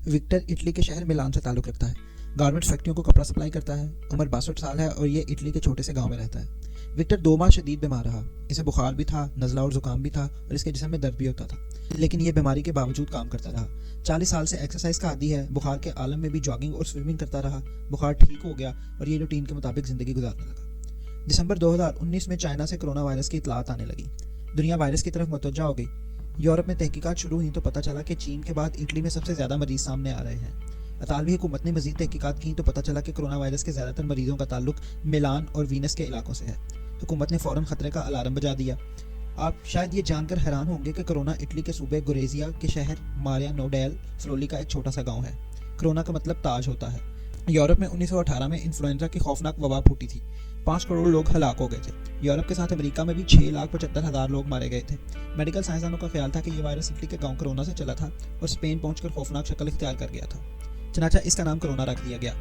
Victor Italy के शहर मिलान से ताल्लुक़ रखता है। गारमेंट्स फैक्ट्रियों को कपड़ा सप्लाई करता है। उम्र 62 साल है और ये इटली के छोटे से गांव में रहता है। विक्टर 2 माह शदीद बीमार रहा। इसे बुखार भी था, नज़ला और ज़ुकाम भी था और इसके जिस्म में दर्द भी होता था, लेकिन ये बीमारी के बावजूद काम करता रहा। 40 साल से एक्सरसाइज का आदी है। बुखार के आलम में भी जॉगिंग और स्विमिंग करता रहा। बुखार ठीक हो गया और ये रूटीन के मुताबिक ज़िंदगी गुजारने लगा। दिसंबर 2019 में चाइना से कोरोना वायरस की इतलात आने लगी। दुनिया वायरस की तरफ मुतवज्जा हो गई। यूरोप में तहकीकात शुरू हुई तो पता चला कि चीन के बाद इटली में सबसे ज़्यादा मरीज सामने आ रहे हैं। इतालवी हुकूमत ने मजीद तहकीकात की तो पता चला कि कोरोना वायरस के ज़्यादातर मरीजों का ताल्लुक मिलान और वीनस के इलाकों से है। हुकूमत ने फ़ौरन ख़तरे का अलार्म बजा दिया। आप शायद ये जानकर हैरान होंगे कि कोरोना इटली के सूबे गोरेजिया के शहर मारिया नोडेल फ्रोली का एक छोटा सा गाँव है। कोरोना का मतलब ताज होता है। यूरोप में 1918 में इन्फ्लुएंजा की खौफनाक वबा फूटी थी। 5 करोड़ लोग हलाक हो गए थे। यूरोप के साथ अमेरिका में भी 6,75,000 लोग मारे गए थे। मेडिकल साइंसदानों का ख्याल था कि ये वायरस इटली के गांव कोरोना से चला था और स्पेन पहुंचकर खौफनाक शक्ल इख्तियार कर गया था। चनाचा इसका नाम कोरोना रख दिया गया।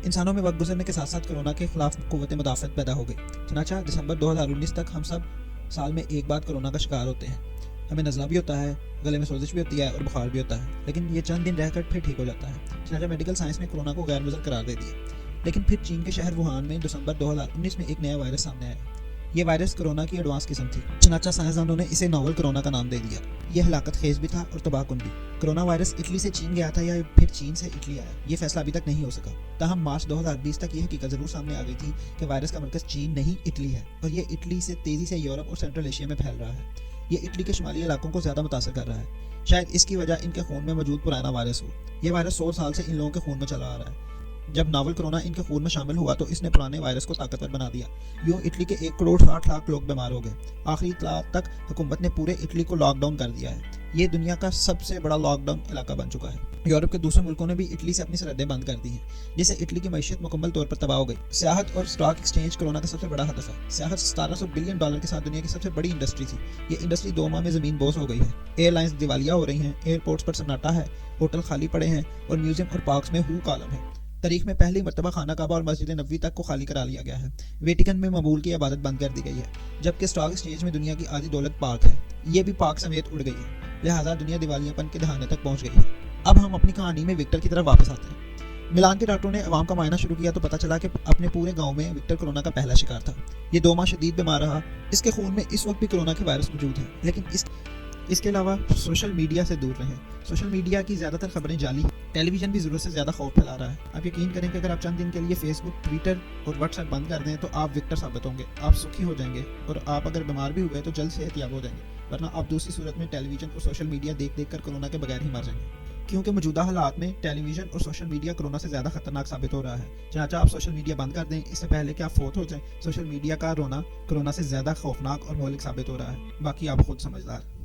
इंसानों में वक्त गुजरने के साथ साथ कोरोना के खिलाफ कुव्वत मुदाफ़त पैदा हो गई। चनाचा दिसंबर 2019 तक हम सब साल में एक बार कोरोना का शिकार होते हैं। हमें नज़ला भी होता है, गले में सोजिश भी होती है और बुखार भी होता है, लेकिन ये चंद दिन रहकर फिर ठीक हो जाता है। चनाचा मेडिकल साइंस ने कोरोना को गैर मुज़र करार दे दिया। लेकिन फिर चीन के शहर वुहान में दिसंबर 2019 में एक नया वायरस सामने आया। ये वायरस कोरोना की एडवांस किस्म थी। चनाचा साइंसदानों ने इसे नोवल कोरोना का नाम दे दिया। यह हलाकत खेज भी था और तबाहकुन भी। कोरोना वायरस इटली से चीन गया था या फिर चीन से इटली आया, ये फैसला अभी तक नहीं हो सका। ताहम मार्च 2020 तक यह हकीकत जरूर सामने आ गई थी कि वायरस का मरकज चीन नहीं इटली है और ये इटली से तेजी से यूरोप और सेंट्रल एशिया में फैल रहा है। ये इटली के शुमाली इलाकों को ज्यादा मुतासर कर रहा है। शायद इसकी वजह इनके खून में मौजूद पुराना वायरस हो। यह वायरस 100 साल से इन लोगों के खून में चला आ रहा है। जब नावल कोरोना इनके खून में शामिल हुआ तो इसने पुराने वायरस को ताकतवर बना दिया। यूं इटली के 1,60,00,000 लोग बीमार हो गए। आखिरी इत्तलात तक हुकूमत ने पूरे इटली को लॉकडाउन कर दिया है। ये दुनिया का सबसे बड़ा लॉकडाउन इलाका बन चुका है। यूरोप के दूसरे मुल्कों ने भी इटली से अपनी सरहदें बंद कर दी हैं, जिससे इटली की मईशत मुकम्मल तौर पर तबाह हो गई। सियाहत और स्टॉक एक्सचेंज कोरोना का सबसे बड़ा हदफ है। सियाहत $1700 बिलियन के साथ दुनिया की सबसे बड़ी इंडस्ट्री थी। ये इंडस्ट्री 2 माह में ज़मीन बोस हो गई है। एयरलाइंस दिवालिया हो रही हैं, एयरपोर्ट्स पर सन्नाटा है, होटल खाली पड़े हैं और म्यूजियम और पार्क्स में हू कालम है। तारीख में पहली मरतबा खाना काबा और मस्जिद नबवी तक को खाली करा लिया गया है। वेटिकन में मबूल की इबादत बंद कर दी गई है, जबकि स्टॉक एक्सचेंज में दुनिया की आधी दौलत पार्क है, ये भी पार्क समेत उड़ गई है। लिहाजा दुनिया दिवालियापन के दहाने तक पहुंच गई है। अब हम अपनी कहानी में विक्टर की तरफ वापस आते हैं। मिलान के डॉक्टरों ने अवाम का मायना शुरू किया तो पता चला कि अपने पूरे गाँव में विक्टर कोरोना का पहला शिकार था। ये 2 माह शदीद बीमार रहा। इसके खून में इस वक्त भी कोरोना के वायरस मौजूद है, लेकिन इसके अलावा सोशल मीडिया से दूर रहें। सोशल मीडिया की ज़्यादातर खबरें जाली। टेलीविज़न भी ज़रूरत से ज़्यादा खौफ फैला रहा है। आप यकीन करें कि अगर आप चंद दिन के लिए फेसबुक, ट्विटर और व्हाट्सएप बंद कर दें तो आप विक्टर साबित होंगे। आप सुखी हो जाएंगे और आप अगर बीमार भी हुए तो जल्द सेहतयाब हो जाएंगे, वरना आप दूसरी सूरत में टेलीविज़न और सोशल मीडिया देख कर कोरोना के बगैर ही मर जाएंगे, क्योंकि मौजूदा हालात में टेलीविज़न और सोशल मीडिया कोरोना से ज़्यादा खतरनाक साबित हो रहा है। चनाचा आप सोशल मीडिया बंद कर दें इससे पहले कि आप फोत हो जाएं। सोशल मीडिया का रोना कोरोना से ज़्यादा खौफनाक और मौलिक साबित हो रहा है। बाकी आप खुद समझदार।